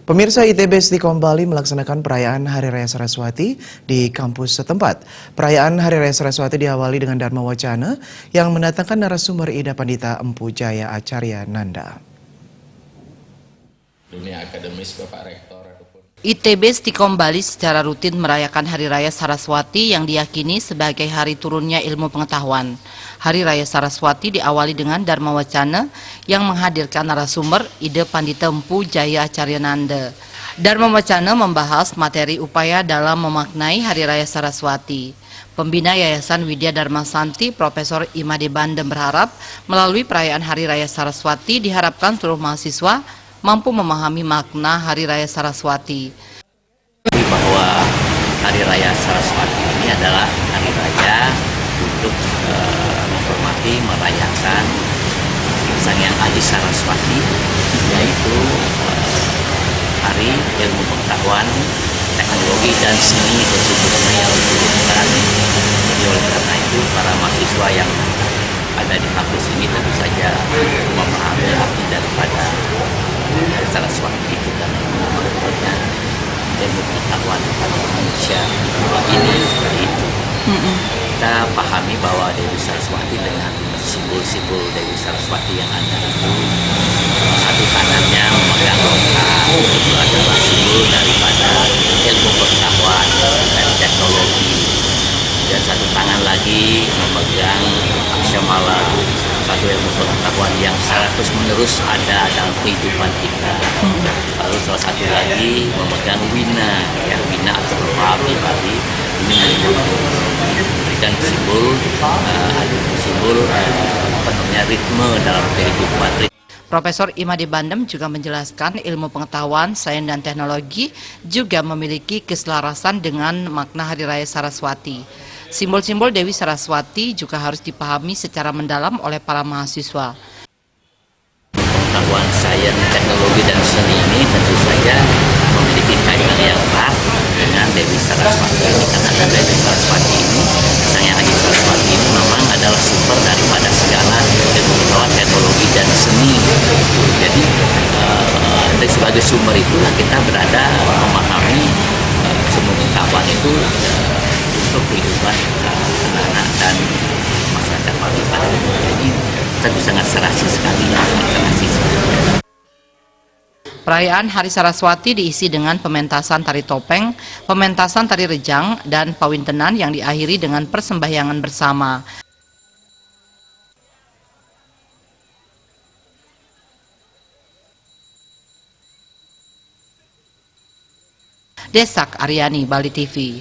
Pemirsa, ITB Stikom Bali melaksanakan perayaan Hari Raya Saraswati di kampus setempat. Perayaan Hari Raya Saraswati diawali dengan Dharma Wacana yang mendatangkan narasumber Ida Pandita Empu Jaya Acarya Nanda. Dunia akademis Bapak Rektor. ITB Stikom Bali secara rutin merayakan Hari Raya Saraswati yang diyakini sebagai hari turunnya ilmu pengetahuan. Hari Raya Saraswati diawali dengan Dharma Wacana yang menghadirkan narasumber Ida Pandita Empu Jaya Acarya Nanda. Dharma Wacana membahas materi upaya dalam memaknai Hari Raya Saraswati. Pembina Yayasan Widya Dharma Santi, Profesor Imade Bandem berharap melalui perayaan Hari Raya Saraswati diharapkan seluruh mahasiswa mampu memahami makna Hari Raya Saraswati. Bahwa Hari Raya Saraswati ini adalah hari raya untuk menghormati, merayakan Sang Yang Adi Saraswati, yaitu hari ilmu pengetahuan, teknologi dan seni khususnya yang diturunkan. Jadi oleh karena itu para mahasiswa yang ada di kampus ini tentu saja memahami arti daripada Hari Saraswati itu dan menurutnya ilmu pengetahuan manusia ini seperti itu. Kita pahami bahwa Dewi Saraswati dengan simbol-simbol Dewi Saraswati yang ada itu, satu tangannya memegang tongkat, itu adalah simbol daripada ilmu pengetahuan dan teknologi, dan satu tangan lagi memegang aksyamala, satu ilmu pengetahuan yang terus menerus ada dalam kehidupan kita. Lalu salah satu lagi memegang wina, yang wina atau api Bali ini memberikan simbol ritme dalam kehidupan. Profesor Imade Bandem juga menjelaskan ilmu pengetahuan, sains dan teknologi juga memiliki keselarasan dengan makna Hari Raya Saraswati. Simbol-simbol Dewi Saraswati juga harus dipahami secara mendalam oleh para mahasiswa. Pengetahuan sains, teknologi dan seni ini tentu saja memiliki kaitan yang erat dengan Dewi Saraswati ini, karena Dewi Saraswati ini, Sang Yang Adi Saraswati ini memang adalah sumber daripada segala ilmu pengetahuan, teknologi dan seni. Jadi sebagai sumber itulah kita berada memahami semua pengetahuan itu untuk kehidupan anak-anak dan masyarakat Bali. Jadi tentu sangat serasi sekali. Perayaan Hari Saraswati diisi dengan pementasan tari topeng, pementasan tari rejang, dan pawintenan yang diakhiri dengan persembahyangan bersama. Desak Aryani, Bali TV.